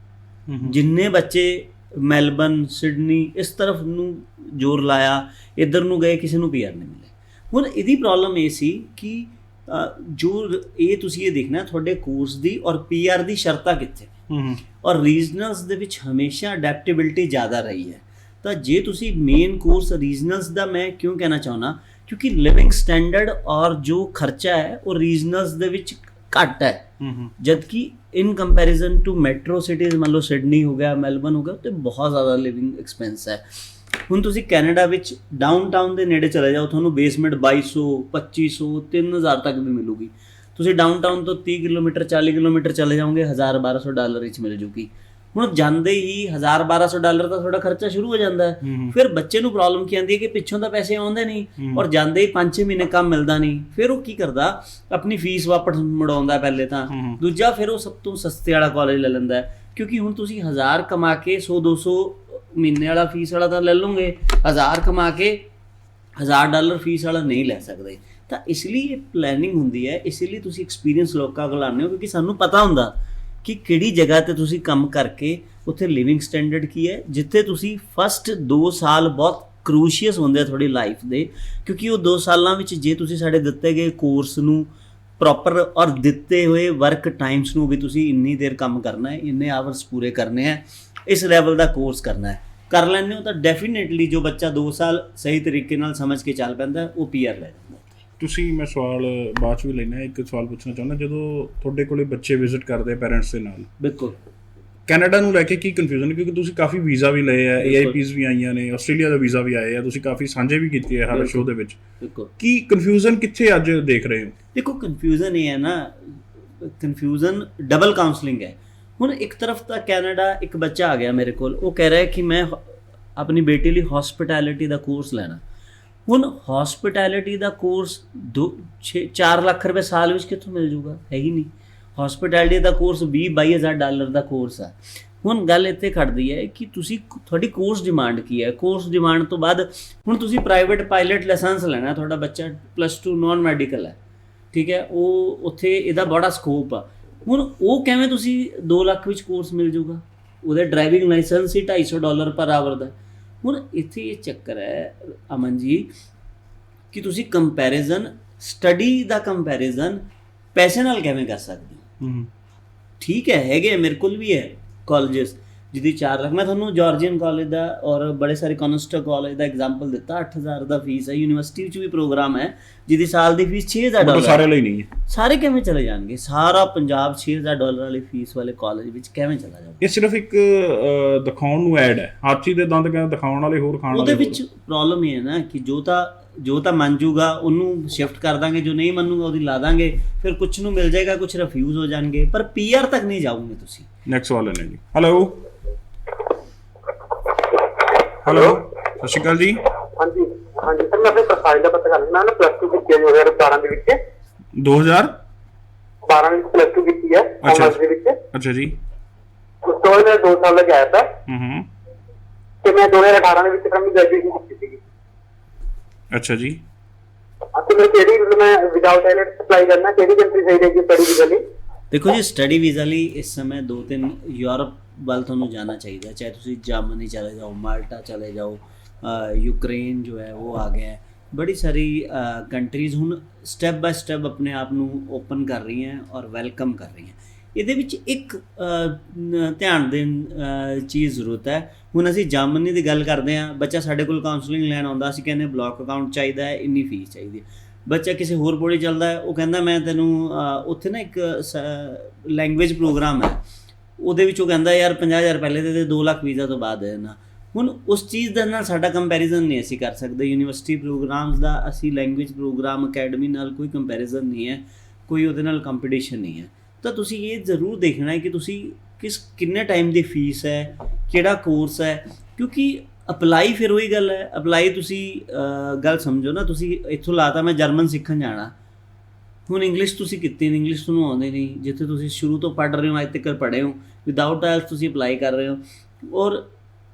ਜਿੰਨੇ ਬੱਚੇ ਮੈਲਬਨ, ਸਿਡਨੀ ਇਸ ਤਰਫ ਨੂੰ ਜ਼ੋਰ ਲਾਇਆ, ਇੱਧਰ ਨੂੰ ਗਏ, ਕਿਸੇ ਨੂੰ PR ਨਹੀਂ ਮਿਲੇ। ਹੁਣ ਇਹਦੀ ਪ੍ਰੋਬਲਮ ਇਹ ਸੀ ਕਿ ਜੋ ਇਹ ਤੁਸੀਂ ਇਹ ਦੇਖਣਾ ਤੁਹਾਡੇ ਕੋਰਸ ਦੀ ਔਰ PR ਦੀ ਸ਼ਰਤਾਂ ਕਿੱਥੇ। ਔਰ ਰੀਜਨਲਸ ਦੇ ਵਿੱਚ ਹਮੇਸ਼ਾ ਅਡੈਪਟੇਬਿਲਿਟੀ ਜ਼ਿਆਦਾ ਰਹੀ ਹੈ। ਤਾਂ ਜੇ ਤੁਸੀਂ ਮੇਨ ਕੋਰਸ ਰੀਜਨਲਸ ਦਾ, ਮੈਂ ਕਿਉਂ ਕਹਿਣਾ ਚਾਹੁੰਦਾ ਕਿਉਂਕਿ ਲਿਵਿੰਗ ਸਟੈਂਡਰਡ ਔਰ ਜੋ ਖਰਚਾ ਹੈ ਉਹ ਰੀਜਨਲਸ ਦੇ ਵਿੱਚ ਘੱਟ ਹੈ, ਜਦਕਿ ਇਨ ਕੰਪੈਰੀਜ਼ਨ ਟੂ ਮੈਟਰੋ ਸਿਟੀਜ਼ ਮੰਨ ਲਓ ਸਿਡਨੀ ਹੋ ਗਿਆ, ਮੈਲਬਨ ਹੋ ਗਿਆ, ਤੇ ਬਹੁਤ ਜ਼ਿਆਦਾ ਲਿਵਿੰਗ ਐਕਸਪੈਂਸ ਹੈ। ਹੁਣ ਤੁਸੀਂ ਕੈਨੇਡਾ ਵਿੱਚ ਡਾਊਨਟਾਊਨ ਦੇ ਨੇੜੇ ਚਲੇ ਜਾਓ, ਤੁਹਾਨੂੰ ਬੇਸਮੈਂਟ 2200, 2500, 3000 ਤੱਕ ਵੀ ਮਿਲੂਗੀ। ਤੁਸੀਂ ਡਾਊਨਟਾਊਨ ਤੋਂ 30 ਕਿਲੋਮੀਟਰ 40 ਕਿਲੋਮੀਟਰ ਚਲੇ ਜਾਓਗੇ $1000-1200 ਵਿੱਚ ਮਿਲ ਜੂਗੀ। ਹੁਣ ਜਾਂਦੇ ਹੀ $1000-1200 ਦਾ ਤੁਹਾਡਾ ਖਰਚਾ ਸ਼ੁਰੂ ਹੋ ਜਾਂਦਾ ਹੈ। ਫਿਰ ਬੱਚੇ ਨੂੰ ਪ੍ਰੋਬਲਮ ਕੀ ਆਉਂਦੀ ਹੈ ਕਿ ਪਿੱਛੋਂ ਤਾਂ ਪੈਸੇ ਆਉਂਦੇ ਨਹੀਂ ਔਰ ਜਾਂਦੇ ਹੀ 5-6 ਮਹੀਨੇ ਕੰਮ ਮਿਲਦਾ ਨਹੀਂ। ਫਿਰ ਉਹ ਕੀ ਕਰਦਾ, ਆਪਣੀ ਫੀਸ ਵਾਪਸ ਮੁੜਾਉਂਦਾ ਪਹਿਲੇ ਤਾਂ। ਦੂਜਾ ਫਿਰ ਉਹ ਸਭ ਤੋਂ ਸਸਤੇ ਵਾਲਾ ਕਾਲਜ ਲੈ ਲੈਂਦਾ ਹੈ, ਕਿਉਂਕਿ ਹੁਣ ਤੁਸੀਂ 1000 ਕਮਾ ਕੇ 100-200 ਮਹੀਨੇ ਵਾਲਾ ਫੀਸ ਵਾਲਾ ਤਾਂ ਲੈ ਲਓਗੇ, 1000 ਕਮਾ ਕੇ $1000 ਫੀਸ ਵਾਲਾ ਨਹੀਂ ਲੈ ਸਕਦੇ। ਤਾਂ ਇਸ ਲਈ ਇਹ ਪਲੈਨਿੰਗ ਹੁੰਦੀ ਹੈ, ਇਸ ਲਈ ਤੁਸੀਂ ਐਕਸਪੀਰੀਅੰਸ ਲੋਕਾਂ ਕੋਲ ਆਉਂਦੇ ਹੋ, ਕਿਉਂਕਿ ਸਾਨੂੰ ਪਤਾ ਹੁੰਦਾ ਕਿ ਕਿਹੜੀ ਜਗ੍ਹਾ 'ਤੇ ਤੁਸੀਂ ਕੰਮ ਕਰਕੇ ਉੱਥੇ ਲਿਵਿੰਗ ਸਟੈਂਡਰਡ ਕੀ ਹੈ। ਜਿੱਥੇ ਤੁਸੀਂ ਫਸਟ 2 ਸਾਲ ਬਹੁਤ ਕਰੂਸ਼ੀਅਸ ਹੁੰਦੇ ਆ ਤੁਹਾਡੀ ਲਾਈਫ ਦੇ, ਕਿਉਂਕਿ ਉਹ 2 ਸਾਲਾਂ ਵਿੱਚ ਜੇ ਤੁਸੀਂ ਸਾਡੇ ਦਿੱਤੇ ਗਏ ਕੋਰਸ ਨੂੰ ਪ੍ਰੋਪਰ ਔਰ ਦਿੱਤੇ ਹੋਏ ਵਰਕ ਟਾਈਮਸ ਨੂੰ ਵੀ ਤੁਸੀਂ ਇੰਨੀ ਦੇਰ ਕੰਮ ਕਰਨਾ ਹੈ, ਇੰਨੇ ਆਵਰਸ ਪੂਰੇ ਕਰਨੇ ਹੈ, ਇਸ ਲੈਵਲ ਦਾ ਕੋਰਸ ਕਰਨਾ ਹੈ, ਕਰ ਲੈਂਦੇ ਹੋ ਤਾਂ ਡੈਫੀਨੇਟਲੀ ਜੋ ਬੱਚਾ 2 ਸਾਲ ਸਹੀ ਤਰੀਕੇ ਨਾਲ ਸਮਝ ਕੇ ਚੱਲ ਪੈਂਦਾ ਉਹ PR ਲੈ ਜਾਂਦਾ।
ਤੁਸੀਂ ਮੈਂ ਸਵਾਲ ਬਾਅਦ 'ਚ ਵੀ ਲੈਣਾ, ਇੱਕ ਸਵਾਲ ਪੁੱਛਣਾ ਚਾਹੁੰਦਾ, ਜਦੋਂ ਤੁਹਾਡੇ ਕੋਲੇ ਬੱਚੇ ਵਿਜ਼ਿਟ ਕਰਦੇ ਪੈਰੈਂਟਸ ਦੇ ਨਾਲ, ਬਿਲਕੁਲ ਕੈਨੇਡਾ ਨੂੰ ਲੈ ਕੇ ਕੀ ਕਨਫਿਊਜ਼ਨ ਹੈ? ਕਿਉਂਕਿ ਤੁਸੀਂ ਕਾਫੀ ਵੀਜ਼ਾ ਵੀ ਲਏ ਆ, AIPs ਵੀ ਆਈਆਂ ਨੇ, ਆਸਟ੍ਰੇਲੀਆ ਦਾ ਵੀਜ਼ਾ ਵੀ ਆਏ ਆ, ਤੁਸੀਂ ਕਾਫੀ ਸਾਂਝੇ ਵੀ ਕੀਤੇ ਆ ਹਰ ਸ਼ੋਅ ਦੇ ਵਿੱਚ। ਕੀ ਕਨਫਿਊਜ਼ਨ ਕਿੱਥੇ ਅੱਜ ਦੇਖ ਰਹੇ ਹੋ?
ਦੇਖੋ ਕਨਫਿਊਜ਼ਨ ਇਹ ਹੈ ਨਾ, ਕਨਫਿਊਜ਼ਨ ਡਬਲ ਕਾਉਂਸਲਿੰਗ ਹੈ। ਹੁਣ ਇੱਕ ਤਰਫ ਤਾਂ ਕੈਨੇਡਾ, ਇੱਕ ਬੱਚਾ ਆ ਗਿਆ ਮੇਰੇ ਕੋਲ, ਉਹ ਕਹਿ ਰਿਹਾ ਕਿ ਮੈਂ ਆਪਣੀ ਬੇਟੀ ਲਈ ਹੌਸਪਿਟੈਲਿਟੀ ਦਾ ਕੋਰਸ ਲੈਣਾ। ਹੁਣ ਹੌਸਪਿਟੈਲਿਟੀ ਦਾ ਕੋਰਸ 4 ਲੱਖ ਰੁਪਏ ਸਾਲ ਵਿੱਚ ਕਿੱਥੋਂ ਮਿਲ ਜੂਗਾ? ਹੈ ਹੀ ਨਹੀਂ। ਹੌਸਪਿਟੈਲਿਟੀ ਦਾ ਕੋਰਸ $20,000-22,000 ਦਾ ਕੋਰਸ ਹੈ। ਹੁਣ ਗੱਲ ਇੱਥੇ ਖੜਦੀ ਹੈ ਕਿ ਤੁਹਾਡੀ ਕੋਰਸ ਡਿਮਾਂਡ ਕੀ ਹੈ। ਕੋਰਸ ਡਿਮਾਂਡ ਤੋਂ ਬਾਅਦ ਹੁਣ ਤੁਸੀਂ ਪ੍ਰਾਈਵੇਟ ਪਾਇਲਟ ਲਾਇਸੈਂਸ ਲੈਣਾ, ਤੁਹਾਡਾ ਬੱਚਾ +2 ਨਾਨ ਮੈਡੀਕਲ ਹੈ, ਠੀਕ ਹੈ, ਉਹ ਉੱਥੇ ਇਹਦਾ ਬੜਾ ਸਕੋਪ ਆ। ਹੁਣ ਉਹ ਕਿਵੇਂ ਤੁਸੀਂ 2 ਲੱਖ ਵਿੱਚ ਕੋਰਸ ਮਿਲ ਜੂਗਾ? ਉਹਦਾ ਡਰਾਈਵਿੰਗ ਲਾਇਸੈਂਸ ਹੀ $250 ਪਰ ਆਵਰ ਦਾ। ਹੁਣ ਇੱਥੇ ਇਹ ਚੱਕਰ ਹੈ ਅਮਨ ਜੀ ਕਿ ਤੁਸੀਂ ਕੰਪੈਰੀਜ਼ਨ, ਸਟੱਡੀ ਦਾ ਕੰਪੈਰੀਜ਼ਨ ਪੈਸੇ ਨਾਲ ਕਿਵੇਂ ਕਰ ਸਕਦੇ ਹੋ? ਠੀਕ ਹੈ, ਹੈਗੇ ਮੇਰੇ ਕੋਲ ਵੀ ਹੈ ਕਾਲਜਸ ਜਿਹਦੀ 4 ਲੱਖ। ਮੈਂ ਤੁਹਾਨੂੰ ਜਾਰਜੀਅਨ ਕਾਲਜ ਦਾ ਔਰ ਬੜੇ ਸਾਰੇ ਕਨਸਟਰ ਕਾਲਜ ਦਾ ਐਗਜ਼ਾਮਪਲ ਦਿੱਤਾ। 8,000 ਦਾ ਫੀਸ ਹੈ। ਯੂਨੀਵਰਸਿਟੀ ਵਿੱਚ ਵੀ ਪ੍ਰੋਗਰਾਮ ਹੈ ਜਿਹਦੀ ਸਾਲ ਦੀ ਫੀਸ $6,000।
ਸਾਰੇ ਲਈ ਨਹੀਂ ਹੈ।
ਸਾਰੇ ਕਿਵੇਂ ਚਲੇ ਜਾਣਗੇ? ਸਾਰਾ ਪੰਜਾਬ $6,000 ਵਾਲੀ ਫੀਸ ਵਾਲੇ ਕਾਲਜ ਵਿੱਚ ਕਿਵੇਂ ਚਲਾ ਜਾਊਗਾ?
ਇਹ ਸਿਰਫ ਇੱਕ ਦਿਖਾਉਣ ਨੂੰ ਐਡ ਹੈ। ਹਾਥੀ ਦੇ ਦੰਦ ਕਹਿੰਦੇ ਦਿਖਾਉਣ ਵਾਲੇ ਹੋਰ, ਖਾਣ ਵਾਲੇ।
ਉਹਦੇ ਵਿੱਚ ਪ੍ਰੋਬਲਮ ਇਹ ਹੈ ਨਾ ਕਿ ਜੋ ਤਾਂ ਮੰਨ ਜੂਗਾ ਉਹਨੂੰ ਸ਼ਿਫਟ ਕਰ ਦਾਂਗੇ, ਜੋ ਨਹੀਂ ਮੰਨੂਗਾ ਉਹਦੀ ਲਾ ਦਾਂਗੇ। ਫਿਰ ਕੁਝ ਨੂੰ ਮਿਲ ਜਾਏਗਾ, ਕੁਝ ਰਿਫਿਊਜ਼ ਹੋ ਜਾਣਗੇ, ਪਰ PR ਤੱਕ ਨਹੀਂ ਜਾਓਗੇ ਤੁਸੀਂ।
ਨੈਕਸਟ ਵਾਲਾ ਨੇ ਜੀ। ਹੈਲੋ ਸਤਿ ਸ਼੍ਰੀ ਅਕਾਲ ਜੀ।
ਹਾਂਜੀ ਹਾਂਜੀ ਸਰ, ਮੈਂ ਆਪਣੇ ਪ੍ਰੋਫਾਈਲ ਦਾ ਪਤਾ ਕਰਨਾ। ਮੈਂ +2 ਕੀਤੀ ਹੈ 2012 ਦੇ ਵਿੱਚ।
2012
ਵਿੱਚ +2 ਕੀਤੀ ਹੈ ਕਾਮਰਸ ਦੇ ਵਿੱਚ।
ਅੱਛਾ ਜੀ।
ਉਸ ਤੋਂ ਬਾਅਦ ਮੈਂ 2 ਸਾਲ ਲੱਗ ਆਇਆ था। ਤੇ ਮੈਂ 2018 ਦੇ ਵਿੱਚ ਆਪਣੀ ਗ੍ਰੈਜੂਏਸ਼ਨ ਕੀਤੀ ਸੀ।
ਅੱਛਾ ਜੀ।
ਤੇ ਮੈਂ ਵਿਦਆਊਟ ਆਈਲੈਟਸ ਅਪਲਾਈ ਕਰਨਾ, ਕਿਹੜੀ ਕੰਟਰੀ ਸਹੀ ਰਹੇਗੀ ਸਟੱਡੀ ਵੀਜ਼ਾ ਲਈ?
ਦੇਖੋ ਜੀ, ਸਟੱਡੀ ਵੀਜ਼ਾ ਲਈ ਇਸ ਸਮੇਂ 2-3 ਯੂਰਪ ਵੱਲ ਤੁਹਾਨੂੰ ਜਾਣਾ ਚਾਹੀਦਾ। ਚਾਹੇ ਤੁਸੀਂ ਜਰਮਨੀ ਚਲੇ ਜਾਓ, ਮਾਲਟਾ ਚਲੇ ਜਾਓ, ਯੂਕਰੇਨ ਜੋ ਹੈ ਉਹ ਆ ਗਿਆ। ਬੜੀ ਸਾਰੀ ਕੰਟਰੀਜ਼ ਹੁਣ ਸਟੈਪ ਬਾਏ ਸਟੈਪ ਆਪਣੇ ਆਪ ਨੂੰ ਓਪਨ ਕਰ ਰਹੀਆਂ ਔਰ ਵੈਲਕਮ ਕਰ ਰਹੀਆਂ। ਇਹਦੇ ਵਿੱਚ ਇੱਕ ਧਿਆਨ ਦੇਣ ਚੀਜ਼ ਜ਼ਰੂਰਤ ਹੈ। ਹੁਣ ਅਸੀਂ ਜਰਮਨੀ ਦੀ ਗੱਲ ਕਰਦੇ ਹਾਂ, ਬੱਚਾ ਸਾਡੇ ਕੋਲ ਕਾਉਂਸਲਿੰਗ ਲੈਣ ਆਉਂਦਾ, ਅਸੀਂ ਕਹਿੰਦੇ ਬਲੌਕ ਅਕਾਊਂਟ ਚਾਹੀਦਾ ਹੈ, ਇੰਨੀ ਫੀਸ ਚਾਹੀਦੀ ਹੈ। ਬੱਚਾ ਕਿਸੇ ਹੋਰ ਬੋੜੀ ਚੱਲਦਾ ਹੈ, ਉਹ ਕਹਿੰਦਾ ਮੈਂ ਤੈਨੂੰ ਉੱਥੇ ਨਾ ਇੱਕ ਲੈਂਗੁਏਜ ਪ੍ਰੋਗਰਾਮ ਹੈ, ਉਹਦੇ ਵਿੱਚ ਉਹ ਕਹਿੰਦਾ ਯਾਰ 50,000 ਪਹਿਲੇ ਦੇ 2 ਲੱਖ ਵੀਜ਼ਾ ਤੋਂ ਬਾਅਦ ਹੈ ਨਾ। ਹੁਣ ਉਸ ਚੀਜ਼ ਦੇ ਨਾਲ ਸਾਡਾ ਕੰਪੈਰੀਜ਼ਨ ਨਹੀਂ ਅਸੀਂ ਕਰ ਸਕਦੇ। ਯੂਨੀਵਰਸਿਟੀ ਪ੍ਰੋਗਰਾਮਸ ਦਾ ਅਸੀਂ ਲੈਂਗੁਏਜ ਪ੍ਰੋਗਰਾਮ ਅਕੈਡਮੀ ਨਾਲ ਕੋਈ ਕੰਪੈਰੀਜ਼ਨ ਨਹੀਂ ਹੈ, ਕੋਈ ਉਹਦੇ ਨਾਲ ਕੰਪੀਟੀਸ਼ਨ ਨਹੀਂ ਹੈ। ਤਾਂ ਤੁਸੀਂ ਇਹ ਜ਼ਰੂਰ ਦੇਖਣਾ ਹੈ ਕਿ ਤੁਸੀਂ ਕਿੰਨੇ ਟਾਈਮ ਦੀ ਫੀਸ ਹੈ, ਕਿਹੜਾ ਕੋਰਸ ਹੈ। ਕਿਉਂਕਿ ਅਪਲਾਈ ਫਿਰ ਉਹੀ ਗੱਲ ਹੈ, ਅਪਲਾਈ ਤੁਸੀਂ ਗੱਲ ਸਮਝੋ ਨਾ, ਤੁਸੀਂ ਇੱਥੋਂ ਲਾਤਾ ਮੈਂ ਜਰਮਨ ਸਿੱਖਣ ਜਾਣਾ, ਹੁਣ ਇੰਗਲਿਸ਼ ਤੁਸੀਂ ਕੀਤੀ ਨਹੀਂ, ਇੰਗਲਿਸ਼ ਤੁਹਾਨੂੰ ਆਉਂਦੀ ਨਹੀਂ, ਜਿੱਥੇ ਤੁਸੀਂ ਸ਼ੁਰੂ ਤੋਂ ਪੜ੍ਹ ਰਹੇ ਹੋ ਅੱਜ ਤੱਕ ਪੜ੍ਹੇ ਹੋ, ਵਿਦਆਊਟ ਆਇਲਸ ਤੁਸੀਂ ਅਪਲਾਈ ਕਰ ਰਹੇ ਹੋ ਔਰ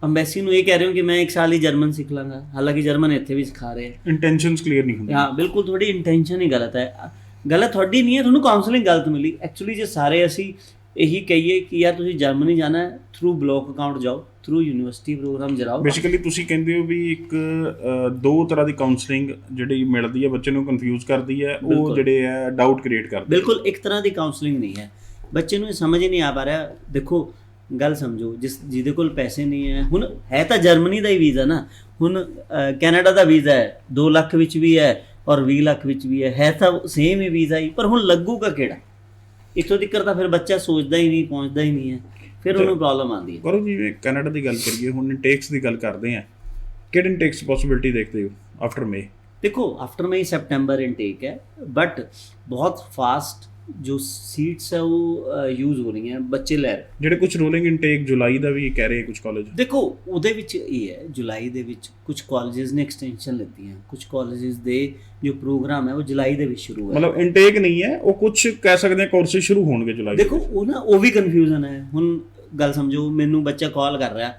ਅੰਬੈਸੀ ਨੂੰ ਇਹ ਕਹਿ ਰਹੇ ਹੋ ਕਿ ਮੈਂ 1 ਸਾਲ ਹੀ ਜਰਮਨ ਸਿੱਖ ਲਾਂਗਾ, ਹਾਲਾਂਕਿ ਜਰਮਨ ਇੱਥੇ ਵੀ ਸਿਖਾ ਰਹੇ।
ਇੰਟੈਂਸ਼ਨਸ ਕਲੀਅਰ ਨਹੀਂ ਹੁੰਦੇ।
ਹਾਂ ਬਿਲਕੁਲ, ਤੁਹਾਡੀ ਇੰਟੈਂਸ਼ਨ ਹੀ ਗਲਤ ਹੈ। ਗਲਤ ਤੁਹਾਡੀ ਨਹੀਂ ਹੈ, ਤੁਹਾਨੂੰ ਕਾਉਂਸਲਿੰਗ ਗਲਤ ਮਿਲੀ। ਐਕਚੁਅਲੀ ਜੇ ਸਾਰੇ ਅਸੀਂ ਇਹੀ ਕਹੀਏ ਕਿ ਯਾਰ ਤੁਸੀਂ ਜਰਮਨੀ ਜਾਣਾ ਹੈ, ਥਰੂ ਬਲੌਕ ਅਕਾਊਂਟ ਜਾਓ, ਥਰੂ ਯੂਨੀਵਰਸਿਟੀ ਪ੍ਰੋਗਰਾਮ ਜਾਓ।
ਬੇਸਿਕਲੀ ਤੁਸੀਂ ਕਹਿੰਦੇ ਹੋ ਵੀ ਇੱਕ 2 ਤਰ੍ਹਾਂ ਦੀ ਕਾਉਂਸਲਿੰਗ ਜਿਹੜੀ ਮਿਲਦੀ ਹੈ, ਬੱਚੇ ਨੂੰ ਕਨਫਿਊਜ਼ ਕਰਦੀ ਹੈ, ਉਹ ਜਿਹੜੇ ਹੈ ਡਾਊਟ ਕ੍ਰੀਏਟ ਕਰਦੀ ਹੈ।
ਬਿਲਕੁਲ ਇੱਕ ਤਰ੍ਹਾਂ ਦੀ ਕਾਉਂਸਲਿੰਗ ਨਹੀਂ ਹੈ, ਬੱਚੇ ਨੂੰ ਸਮਝ ਹੀ ਨਹੀਂ ਆ ਪਾ ਰਿਹਾ। ਦੇਖੋ ਗੱਲ ਸਮਝੋ, ਜਿਹਦੇ ਕੋਲ ਪੈਸੇ ਨਹੀਂ ਹੈ, ਹੁਣ ਹੈ ਤਾਂ ਜਰਮਨੀ ਦਾ ਹੀ ਵੀਜ਼ਾ ਨਾ, ਹੁਣ ਕੈਨੇਡਾ ਦਾ ਵੀਜ਼ਾ ਹੈ 2 ਲੱਖ ਵਿੱਚ ਵੀ ਹੈ ਔਰ 20 ਲੱਖ ਵਿੱਚ ਵੀ ਹੈ ਤਾਂ ਸੇਮ ਹੀ ਵੀਜ਼ਾ ਹੀ, ਪਰ ਹੁਣ ਲੱਗੂਗਾ ਕਿਹੜਾ? ਇੱਥੋਂ ਤੱਕ ਤਾਂ ਫਿਰ ਬੱਚਾ ਸੋਚਦਾ ਹੀ ਨਹੀਂ, ਪਹੁੰਚਦਾ ਹੀ ਨਹੀਂ ਹੈ, ਫਿਰ ਉਹਨੂੰ ਪ੍ਰੋਬਲਮ ਆਉਂਦੀ ਹੈ।
ਪਰ ਜਿਵੇਂ ਕੈਨੇਡਾ ਦੀ ਗੱਲ ਕਰੀਏ, ਹੁਣ ਇਨਟੇਕਸ ਦੀ ਗੱਲ ਕਰਦੇ ਹਾਂ, ਕਿਹੜੇ ਇਨਟੇਕਸ ਪੋਸੀਬਿਲਿਟੀ ਦੇਖਦੇ ਹੋ ਆਫਟਰ ਮਈ?
ਦੇਖੋ ਆਫਟਰ ਮਈ ਸੈਪਟੈਂਬਰ ਇਨਟੇਕ ਹੈ, ਬਟ ਬਹੁਤ ਫਾਸਟ ਜੋ ਸੀਟਸ ਹੈ ਉਹ ਯੂਜ਼ ਹੋ ਰਹੀਆਂ, ਬੱਚੇ ਲੈ ਰਹੇ।
ਜਿਹੜੇ ਕੁਝ ਰੋਲਿੰਗ ਇਨਟੇਕ ਜੁਲਾਈ ਦਾ ਵੀ ਕਹਿ ਰਹੇ ਕੁਝ ਕਾਲਜ।
ਦੇਖੋ ਉਹਦੇ ਵਿੱਚ ਇਹ ਹੈ, ਜੁਲਾਈ ਦੇ ਵਿੱਚ ਕੁਝ ਕਾਲਜਸ ਨੇ ਐਕਸਟੈਂਸ਼ਨ ਲਿੱਤੀਆਂ, ਕੁਝ ਕਾਲਜਸ ਦੇ ਜੋ ਪ੍ਰੋਗਰਾਮ ਹੈ ਉਹ ਜੁਲਾਈ ਦੇ ਵਿੱਚ ਸ਼ੁਰੂ ਹੈ।
ਮਤਲਬ ਇਨਟੇਕ ਨਹੀਂ ਹੈ, ਉਹ ਕੁਝ ਕਹਿ ਸਕਦੇ ਹਾਂ ਕੋਰਸਿਸ ਸ਼ੁਰੂ ਹੋਣਗੇ ਜੁਲਾਈ।
ਦੇਖੋ ਉਹ ਵੀ ਕਨਫਿਊਜ਼ਨ ਹੈ। ਹੁਣ ਗੱਲ ਸਮਝੋ, ਮੈਨੂੰ ਬੱਚਾ ਕਾਲ ਕਰ ਰਿਹਾ,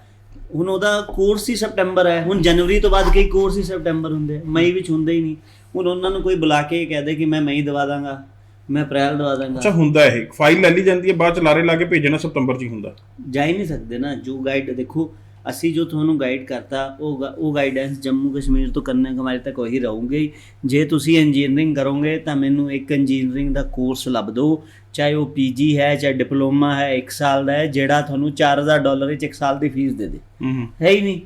ਹੁਣ ਉਹਦਾ ਕੋਰਸ ਹੀ ਸੈਪਟੈਂਬਰ ਹੈ, ਹੁਣ ਜਨਵਰੀ ਤੋਂ ਬਾਅਦ ਕਈ ਕੋਰਸ ਹੀ ਸੈਪਟੈਂਬਰ ਹੁੰਦੇ, ਮਈ ਵਿੱਚ ਹੁੰਦੇ ਹੀ ਨਹੀਂ। ਹੁਣ ਉਹਨਾਂ ਨੂੰ ਕੋਈ ਬੁਲਾ ਕੇ ਕਹਿ ਦੇ ਕਿ ਮੈਂ ਮਈ ਦਵਾ ਦਾਂਗਾ, ਮੈਂ ਅਪ੍ਰੈਲ ਦਵਾ ਦਾਂਗਾ।
ਅੱਛਾ ਹੁੰਦਾ ਇਹ ਫਾਈਲ ਲੈ ਲਈ ਜਾਂਦੀ ਹੈ, ਬਾਅਦ ਚ ਲਾਰੇ ਲਾ ਕੇ ਭੇਜਣਾ ਸਤੰਬਰ 'ਚ ਹੀ ਹੁੰਦਾ।
ਜਾ ਹੀ ਨਹੀਂ ਸਕਦੇ ਨਾ। ਜੋ ਗਾਈਡ ਦੇਖੋ, ਅਸੀਂ ਜੋ ਤੁਹਾਨੂੰ ਗਾਈਡ ਕਰਤਾ ਉਹ ਗਾਈਡੈਂਸ ਜੰਮੂ ਕਸ਼ਮੀਰ ਤੋਂ ਕਰਨੇ ਹਮਾਰੇ ਤੱਕ ਉਹੀ ਰਹੂਗੇ। ਜੇ ਤੁਸੀਂ ਇੰਜੀਨੀਅਰਿੰਗ ਕਰੋਗੇ ਤਾਂ ਮੈਨੂੰ ਇੱਕ ਇੰਜੀਨੀਅਰਿੰਗ ਦਾ ਕੋਰਸ ਲੱਭ ਦਿਓ, ਚਾਹੇ ਉਹ PG ਹੈ ਚਾਹੇ ਡਿਪਲੋਮਾ ਹੈ, 1 ਸਾਲ ਦਾ ਹੈ, ਜਿਹੜਾ ਤੁਹਾਨੂੰ $4,000 ਵਿੱਚ 1 ਸਾਲ ਦੀ ਫੀਸ ਦੇ ਦੇ। ਹੈ ਹੀ ਨਹੀਂ।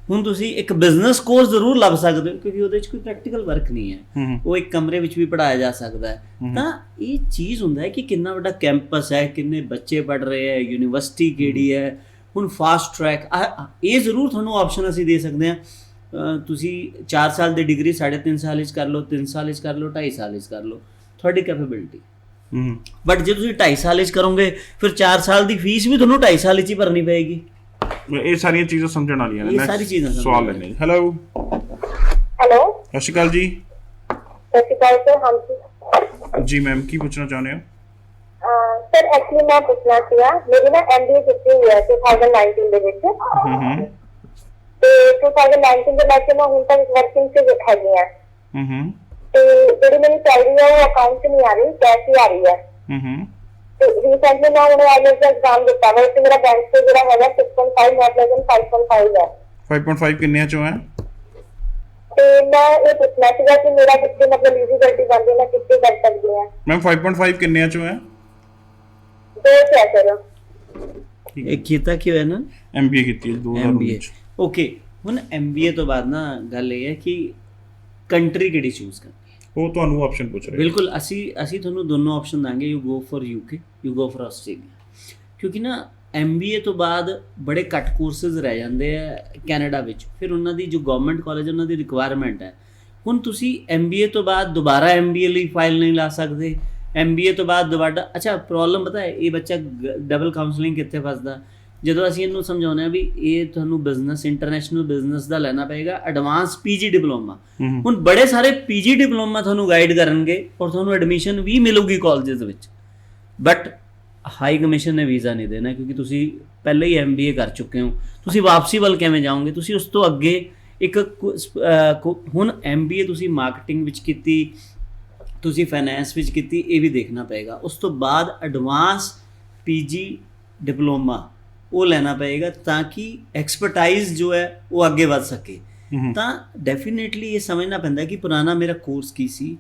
ਹੁਣ ਤੁਸੀਂ ਇੱਕ ਬਿਜ਼ਨਸ ਕੋਰਸ ਜ਼ਰੂਰ ਲੱਭ ਸਕਦੇ ਹੋ, ਕਿਉਂਕਿ ਉਹਦੇ 'ਚ ਕੋਈ ਪ੍ਰੈਕਟੀਕਲ ਵਰਕ ਨਹੀਂ ਹੈ, ਉਹ ਇੱਕ ਕਮਰੇ ਵਿੱਚ ਵੀ ਪੜ੍ਹਾਇਆ ਜਾ ਸਕਦਾ ਹੈ। ਤਾਂ ਇਹ ਚੀਜ਼ ਹੁੰਦਾ ਹੈ ਕਿ ਕਿੰਨਾ ਵੱਡਾ ਕੈਂਪਸ ਹੈ, ਕਿੰਨੇ ਬੱਚੇ ਪੜ੍ਹ ਰਹੇ ਹੈ, ਯੂਨੀਵਰਸਿਟੀ ਕਿਹੜੀ ਹੈ। ਹੁਣ ਫਾਸਟ ਟਰੈਕ ਇਹ ਜ਼ਰੂਰ ਤੁਹਾਨੂੰ ਆਪਸ਼ਨ ਅਸੀਂ ਦੇ ਸਕਦੇ ਹਾਂ। ਤੁਸੀਂ 4 ਸਾਲ ਦੀ ਡਿਗਰੀ 3.5 ਸਾਲ ਵਿੱਚ ਕਰ ਲਓ, 3 ਸਾਲ ਵਿੱਚ ਕਰ ਲਓ, 2.5 ਸਾਲ ਵਿੱਚ ਕਰ ਲਓ, ਤੁਹਾਡੀ ਕੈਪੇਬਿਲਿਟੀ। ਬਟ ਜੇ ਤੁਸੀਂ 2.5 ਸਾਲ 'ਚ ਕਰੋਗੇ ਫਿਰ 4 ਸਾਲ ਦੀ ਫੀਸ ਵੀ ਤੁਹਾਨੂੰ 2.5 ਸਾਲ 'ਚ ਹੀ ਭਰਨੀ ਪਏਗੀ।
ਇਹ ਸਾਰੀਆਂ ਚੀਜ਼ਾਂ ਸਮਝਣ ਵਾਲੀਆਂ ਨੇ।
ਇਹ ਸਾਰੀ ਚੀਜ਼ਾਂ
ਸਵਾਲ ਲੈਣੇ ਜੀ। ਹੈਲੋ
ਹੈਲੋ,
ਸਤਿ ਸ਼੍ਰੀ ਅਕਾਲ ਜੀ।
ਸਤਿ ਸ਼੍ਰੀ ਅਕਾਲ ਸਰ। ਹਾਂਜੀ
ਜੀ ਮੈਮ, ਕੀ ਪੁੱਛਣਾ ਚਾਹੁੰਦੇ ਹੋ?
ਸਰ, ਐਕਚੁਅਲੀ ਮੈਂ ਪੁੱਛਣਾ ਸੀਗਾ, ਮੇਰੀ ਨਾ MBA ਕੀਤੀ ਹੋਈ ਹੈ 2019 ਦੇ ਵਿੱਚ, ਤੇ 2019 ਦੇ ਵਿੱਚ ਮੈਂ ਹੁਣ ਤੱਕ ਵਰਕਿੰਗ ਤੇ ਹੈਗੀ ਹਾਂ, ਤੇ ਜਿਹੜੀ ਮੇਰੀ ਸੈਲਰੀ ਹੈ ਉਹ ਅਕਾਊਂਟ 'ਚ ਨਹੀਂ ਆ ਰਹੀ, ਕੈਸ਼ ਹੀ ਆ ਰਹੀ ਹੈ। ਤੇ ਰੀਸੈਂਟਲੀ ਮੈਂ ਹੁਣ IELTS ਦਾ ਐਗਜ਼ਾਮ ਦਿੱਤਾ ਵਾ, ਤੇ ਮੇਰਾ ਬੈਂਕ ਤੇ ਜਿਹੜਾ ਹੈਗਾ 6.5 ਨੈਟ ਲੈਵਲ 5.5 ਹੈ।
5.5 ਕਿੰਨੇ ਚੋਂ ਹੈ?
ਤੇ ਮੈਂ ਇਹ ਪੁੱਛਣਾ ਸੀਗਾ ਕਿ ਮੇਰਾ ਕਿੱਥੇ ਮਤਲਬ ਐਲੀਜੀਬਿਲਟੀ ਬਣਦੀ, ਮੈਂ ਕਿੱਥੇ ਕਰ ਸਕਦੀ ਹਾਂ?
ਮੈਮ 5.5 ਕਿੰਨੇ ਚੋਂ ਹੈ?
ਦੋ ਹੈ ਸਰ।
ਇਹ ਕੀਤਾ ਕੀ ਹੋਇਆ ਨਾ,
MBA ਕੀਤੀ ਹੈ 2019 ਚ।
ਓਕੇ, ਹੁਣ MBA ਤੋਂ ਬਾਅਦ ਨਾ ਗੱਲ ਇਹ ਹੈ ਕਿ ਕੰਟਰੀ ਕਿਹੜੀ ਚੂਜ਼ ਕਰਨੀ,
ਉਹ ਤੁਹਾਨੂੰ ਆਪਸ਼ਨ ਪੁੱਛ ਰਹੇ।
ਬਿਲਕੁਲ, ਅਸੀਂ ਤੁਹਾਨੂੰ ਦੋਨੋਂ ਆਪਸ਼ਨ ਦਾਂਗੇ, you go for UK, you go for Australia. ਕਿਉਂਕਿ ਨਾ MBA ਤੋਂ ਬਾਅਦ ਬੜੇ ਘੱਟ ਕੋਰਸਿਸ ਰਹਿ ਜਾਂਦੇ ਆ ਕੈਨੇਡਾ ਵਿੱਚ, ਫਿਰ ਉਹਨਾਂ ਦੀ ਜੋ ਗਵਰਨਮੈਂਟ ਕਾਲਜ ਉਹਨਾਂ ਦੀ ਰਿਕੁਆਇਰਮੈਂਟ ਹੈ। ਹੁਣ ਤੁਸੀਂ MBA ਤੋਂ ਬਾਅਦ ਦੁਬਾਰਾ MBA ਲਈ ਫਾਈਲ ਨਹੀਂ ਲਾ ਸਕਦੇ। MBA ਤੋਂ ਬਾਅਦ ਦੁਬਾਰਾ, ਅੱਛਾ ਪ੍ਰੋਬਲਮ ਪਤਾ ਹੈ, ਇਹ ਬੱਚਾ ਡਬਲ ਕਾਉਂਸਲਿੰਗ ਕਿੱਥੇ ਫਸਦਾ, ਜਦੋਂ ਅਸੀਂ ਇਹਨੂੰ ਸਮਝਾਉਂਦੇ ਹਾਂ ਵੀ ਇਹ ਤੁਹਾਨੂੰ ਬਿਜ਼ਨਸ, ਇੰਟਰਨੈਸ਼ਨਲ ਬਿਜ਼ਨਸ ਦਾ ਲੈਣਾ ਪਏਗਾ ਐਡਵਾਂਸ PG ਡਿਪਲੋਮਾ। ਹੁਣ ਬੜੇ ਸਾਰੇ PG ਡਿਪਲੋਮਾ ਤੁਹਾਨੂੰ ਗਾਈਡ ਕਰਨਗੇ ਔਰ ਤੁਹਾਨੂੰ ਐਡਮਿਸ਼ਨ ਵੀ ਮਿਲੂਗੀ ਕਾਲਜਸ ਵਿੱਚ, ਬਟ ਹਾਈ ਕਮਿਸ਼ਨ ਨੇ ਵੀਜ਼ਾ ਨਹੀਂ ਦੇਣਾ, ਕਿਉਂਕਿ ਤੁਸੀਂ ਪਹਿਲਾਂ ਹੀ MBA ਕਰ ਚੁੱਕੇ ਹੋ। ਤੁਸੀਂ ਵਾਪਸੀ ਵੱਲ ਕਿਵੇਂ ਜਾਓਗੇ? ਤੁਸੀਂ ਉਸ ਤੋਂ ਅੱਗੇ ਇੱਕ ਹੁਣ MBA ਤੁਸੀਂ ਮਾਰਕੀਟਿੰਗ ਵਿੱਚ ਕੀਤੀ, ਤੁਸੀਂ ਫਾਈਨੈਂਸ ਵਿੱਚ ਕੀਤੀ, ਇਹ ਵੀ ਦੇਖਣਾ ਪਏਗਾ। ਉਸ ਤੋਂ ਬਾਅਦ ਐਡਵਾਂਸ PG ਡਿਪਲੋਮਾ ਉਹ ਲੈਣਾ ਪਏਗਾ ਤਾਂ ਕਿ ਐਕਸਪਰਟਾਈਜ਼ ਜੋ ਹੈ ਉਹ ਅੱਗੇ ਵੱਧ ਸਕੇ। ਤਾਂ ਡੈਫੀਨੇਟਲੀ ਇਹ ਸਮਝਣਾ ਪੈਂਦਾ ਕਿ ਪੁਰਾਣਾ ਮੇਰਾ ਕੋਰਸ ਕੀ ਸੀ,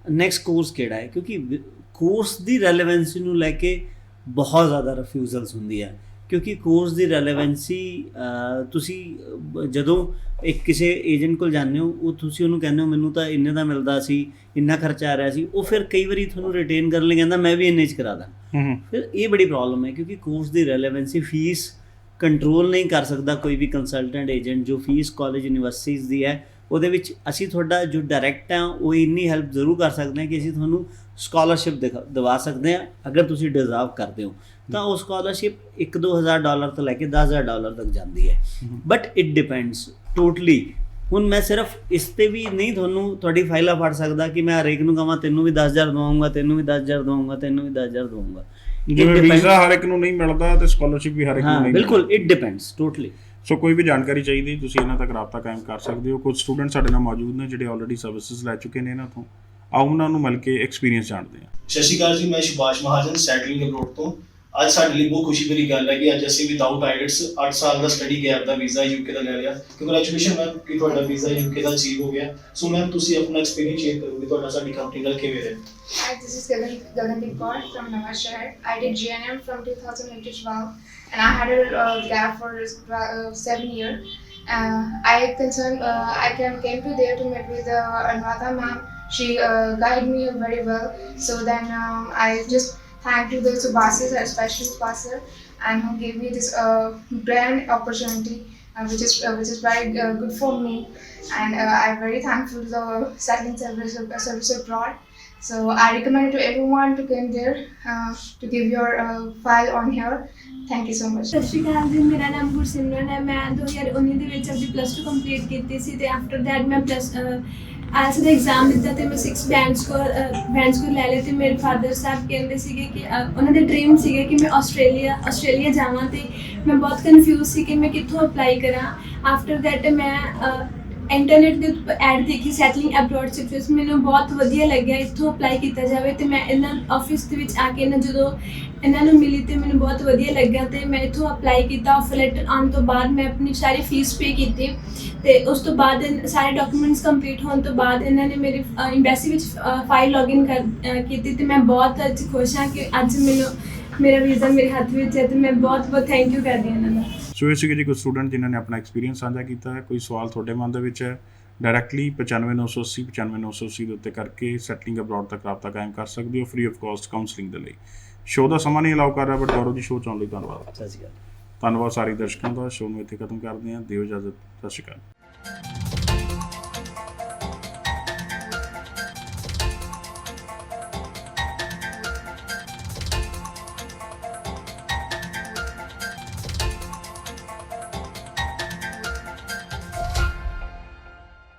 ਨੈਕਸਟ ਕੋਰਸ ਕਿਹੜਾ ਹੈ, ਕਿਉਂਕਿ ਕੋਰਸ ਦੀ ਰੈਲੇਵੈਂਸੀ ਨੂੰ ਲੈ ਕੇ ਬਹੁਤ ਜ਼ਿਆਦਾ ਰਿਫਿਊਜ਼ਲਸ ਹੁੰਦੀ ਹੈ। ਕਿਉਂਕਿ ਕੋਰਸ ਦੀ ਰੈਲੇਵੈਂਸੀ ਤੁਸੀਂ ਜਦੋਂ ਇੱਕ ਕਿਸੇ ਏਜੰਟ ਕੋਲ ਜਾਂਦੇ ਹੋ, ਉਹ ਤੁਸੀਂ ਉਹਨੂੰ ਕਹਿੰਦੇ ਹੋ ਮੈਨੂੰ ਤਾਂ ਇੰਨੇ ਦਾ ਮਿਲਦਾ ਸੀ, ਇੰਨਾ ਖਰਚਾ ਆ ਰਿਹਾ ਸੀ, ਉਹ ਫਿਰ ਕਈ ਵਾਰੀ ਤੁਹਾਨੂੰ ਰਿਟੇਨ ਕਰਨ ਲਈ ਕਹਿੰਦਾ ਮੈਂ ਵੀ ਇੰਨੇ 'ਚ ਕਰਾ ਦਾਂ। ਫਿਰ ਇਹ ਬੜੀ ਪ੍ਰੋਬਲਮ ਹੈ, ਕਿਉਂਕਿ ਕੋਰਸ ਦੀ ਰੈਲੇਵੈਂਸੀ, ਫੀਸ ਕੰਟਰੋਲ ਨਹੀਂ ਕਰ ਸਕਦਾ ਕੋਈ ਵੀ ਕੰਸਲਟੈਂਟ ਏਜੰਟ। ਜੋ ਫੀਸ ਕਾਲਜ ਯੂਨੀਵਰਸਿਟੀਜ਼ ਦੀ ਹੈ ਉਹਦੇ ਵਿੱਚ ਅਸੀਂ ਤੁਹਾਡਾ ਜੋ ਡਾਇਰੈਕਟ ਹੈ ਉਹ ਇੰਨੀ ਹੈਲਪ ਜ਼ਰੂਰ ਕਰ ਸਕਦੇ ਹਾਂ ਕਿ ਅਸੀਂ ਤੁਹਾਨੂੰ ਸਕਾਲਰਸ਼ਿਪ ਦਿਵਾ ਸਕਦੇ ਹਾਂ, ਅਗਰ ਤੁਸੀਂ ਡਿਜ਼ਰਵ ਕਰਦੇ ਹੋ ਤਾਂ ਉਹ ਸਕਾਲਰਸ਼ਿਪ $1-2 ਤੋਂ ਲੈ ਕੇ $10,000 ਤੱਕ ਜਾਂਦੀ ਹੈ। But it depends totally. ਹੁਣ ਮੈਂ ਸਿਰਫ ਇਸ 'ਤੇ ਵੀ ਨਹੀਂ ਤੁਹਾਨੂੰ ਤੁਹਾਡੀ ਫਾਈਲਾਂ ਫੜ ਸਕਦਾ ਕਿ ਮੈਂ ਹਰੇਕ ਨੂੰ ਕਹਾਂ ਤੈਨੂੰ ਵੀ 10,000 ਦਵਾਉਂਗਾ, ਤੈਨੂੰ ਵੀ 10,000 ਦਵਾਉਂਗਾ, ਤੈਨੂੰ ਵੀ 10,000 ਦਵਾਉਂਗਾ।
ਜਿਵੇਂ ਵੀਜ਼ਾ ਹਰ ਇੱਕ ਨੂੰ ਨਹੀਂ ਮਿਲਦਾ ਤੇ ਸਕਾਲਰਸ਼ਿਪ ਵੀ ਹਰ ਇੱਕ ਨੂੰ ਨਹੀਂ।
ਬਿਲਕੁਲ, ਇਟ ਡਿਪੈਂਡਸ ਟੋਟਲੀ।
ਸੋ ਕੋਈ ਵੀ ਜਾਣਕਾਰੀ ਚਾਹੀਦੀ ਤੁਸੀਂ ਇਹਨਾਂ ਤੱਕ ਰਾਬਤਾ ਕਾਇਮ ਕਰ ਸਕਦੇ ਹੋ। ਕੁਝ ਸਟੂਡੈਂਟ ਸਾਡੇ ਨਾਲ ਮੌਜੂਦ ਨੇ ਜਿਹੜੇ ਆਲਰੇਡੀ ਸਰਵਿਸਿਜ਼ ਲੈ ਚੁੱਕੇ ਨੇ ਇਹਨਾਂ ਤੋਂ, ਆਓ ਉਹਨਾਂ ਨੂੰ ਮਿਲ ਕੇ ਐਕਸਪੀਰੀਅੰਸ ਜਾਣਦੇ ਹਾਂ।
ਸਤਿ ਸ਼੍ਰੀ ਅਕਾਲ ਜੀ, ਮੈਂ ਸੁਭਾਸ਼ ਮਹਾਜਨ, ਸੈਟਲਿੰਗ ਅਬਰੋਡ ਤੋਂ। ਅੱਜ ਸਾਡੇ ਲਈ ਬਹੁਤ ਖੁਸ਼ੀ ਭਰੀ ਗੱਲ ਹੈ ਕਿ ਅੱਜ ਅਸੀਂ ਵਿਦਆਊਟ ਆਈਲੈਟਸ 8 ਸਾਲ ਦਾ ਸਟੱਡੀ ਗੈਪ ਦਾ ਵੀਜ਼ਾ UK ਦਾ ਲੈ ਲਿਆ। ਕੰਗ੍ਰੈਚੁਲੇਸ਼ਨ ਮੈਮ ਕਿ ਤੁਹਾਡਾ ਵੀਜ਼ਾ UK ਦਾ ਅਚੀਵ ਹੋ ਗਿਆ। ਸੋ ਮੈਮ ਤੁਸੀਂ ਆਪਣਾ ਐਕਸਪੀਰੀਅੰਸ ਸ਼ੇਅਰ ਕਰੋਗੇ, ਤੁਹਾਡਾ ਸਾਡੀ ਕੰਪਨੀ ਨਾਲ ਕਿਵੇਂ ਰਿਹਾ?
Hi, this is Gagandeep Kaur from Nawashahar. I did GNM from 2008 to 12, and I had a gap for 7 years. I came to there to meet with Anvata ma'am. She guided me very well. So then I just thank to the Subhasis, especially Subhasir, and who gave me this grand opportunity, which is very good for me. And I'm very thankful to the settling service abroad. So I recommend to everyone to come there to give your file on here. Thank you so much.
ਸਤਿ ਸ਼੍ਰੀ ਅਕਾਲ ਜੀ, ਮੇਰਾ ਨਾਮ ਗੁਰਸਿਮਰਨ ਹੈ। ਮੈਂ 2019 ਦੇ ਵਿੱਚ ਆਪਣੀ +2 ਕੰਪਲੀਟ ਕੀਤੀ ਸੀ, ਤੇ ਆਫਟਰ ਦੈਟ ਮੈਂ IELTS ਦਾ ਐਗਜ਼ਾਮ ਦਿੱਤਾ ਤੇ ਮੈਂ 6 ਬੈਂਡ ਸਕੋਰ ਲੈ ਲਿਆ। ਤੇ ਮੇਰੇ ਫਾਦਰ ਸਾਹਿਬ ਕਹਿੰਦੇ ਸੀਗੇ ਕਿ ਉਹਨਾਂ ਦੇ ਡ੍ਰੀਮ ਸੀਗੇ ਕਿ ਮੈਂ ਆਸਟ੍ਰੇਲੀਆ ਜਾਵਾਂ, ਤੇ ਮੈਂ ਬਹੁਤ ਕਨਫਿਊਜ਼ ਸੀ ਕਿ ਮੈਂ ਕਿੱਥੋਂ ਅਪਲਾਈ ਕਰਾਂ। ਆਫਟਰ ਦੈਟ ਮੈਂ ਇੰਟਰਨੈਟ ਦੇ ਉੱਪਰ ਐਡ ਦੇਖੀ ਸੈਟਲਿੰਗ ਅਬਰੋਡ ਸਰਵਿਸ, ਮੈਨੂੰ ਬਹੁਤ ਵਧੀਆ ਲੱਗਿਆ ਇੱਥੋਂ ਅਪਲਾਈ ਕੀਤਾ ਜਾਵੇ। ਤੇ ਮੈਂ ਇਹਨਾਂ ਆਫਿਸ ਦੇ ਵਿੱਚ ਆ ਕੇ ਜਦੋਂ ਇਹਨਾਂ ਨੂੰ ਮਿਲੀ ਤੇ ਮੈਨੂੰ ਬਹੁਤ ਵਧੀਆ ਲੱਗਾ, ਤੇ ਮੈਂ ਇੱਥੋਂ ਅਪਲਾਈ ਕੀਤਾ। ਆਫਰ ਲੈਟਰ ਆਉਣ ਤੋਂ ਬਾਅਦ ਮੈਂ ਆਪਣੀ ਸਾਰੀ ਫੀਸ ਪੇ ਕੀਤੀ, ਤੇ ਉਸ ਤੋਂ ਬਾਅਦ ਸਾਰੇ ਡਾਕੂਮੈਂਟਸ ਕੰਪਲੀਟ ਹੋਣ ਤੋਂ ਬਾਅਦ ਇਹਨਾਂ ਨੇ ਮੇਰੀ ਐਮਬੈਸੀ ਵਿੱਚ ਫਾਈਲ ਲੌਗਇਨ ਕੀਤੀ, ਤੇ ਮੈਂ ਬਹੁਤ ਅੱਜ ਖੁਸ਼ ਹਾਂ ਕਿ ਅੱਜ ਮੇਰਾ ਵੀਜ਼ਾ ਮੇਰੇ ਹੱਥ ਵਿੱਚ ਹੈ, ਤੇ ਮੈਂ ਬਹੁਤ ਥੈਂਕ ਯੂ ਕਰਦੀ ਹਾਂ ਇਹਨਾਂ ਦਾ।
ਸੋ ਇਹ ਸੀਗੇ ਜੀ ਕੁਝ ਸਟੂਡੈਂਟ ਜਿਨ੍ਹਾਂ ਨੇ ਆਪਣਾ ਐਕਸਪੀਰੀਅੰਸ ਸਾਂਝਾ ਕੀਤਾ ਹੈ। ਕੋਈ ਸਵਾਲ ਤੁਹਾਡੇ ਮਨ ਦੇ ਵਿੱਚ ਹੈ, ਡਾਇਰੈਕਟਲੀ 95 980 ਦੇ ਉੱਤੇ ਕਰਕੇ ਸੈਟਲਿੰਗ ਅਬਰੋਡ ਤੱਕ ਰਾਬਤਾ ਕਾਇਮ ਕਰ ਸਕਦੇ ਹੋ ਫ੍ਰੀ ਆਫ ਕਾਸਟ ਕਾਉਂਸਲਿੰਗ ਦੇ ਲਈ। ਸ਼ੋਅ ਦਾ ਸਮਾਂ ਨਹੀਂ ਅਲਾਉ ਕਰ ਰਿਹਾ, ਬਟ ਗੌਰਵ ਜੀ ਸ਼ੋਅ 'ਚ ਆਉਣ ਲਈ ਧੰਨਵਾਦ।
ਸਤਿ ਸ਼੍ਰੀ ਅਕਾਲ।
ਧੰਨਵਾਦ ਸਾਰੀ ਦਰਸ਼ਕਾਂ ਦਾ। ਸ਼ੋਅ ਨੂੰ ਇੱਥੇ ਖਤਮ ਕਰਦੇ ਹਾਂ। ਦਿਓ ਇਜਾਜ਼ਤ। ਸਤਿ ਸ਼੍ਰੀ ਅਕਾਲ।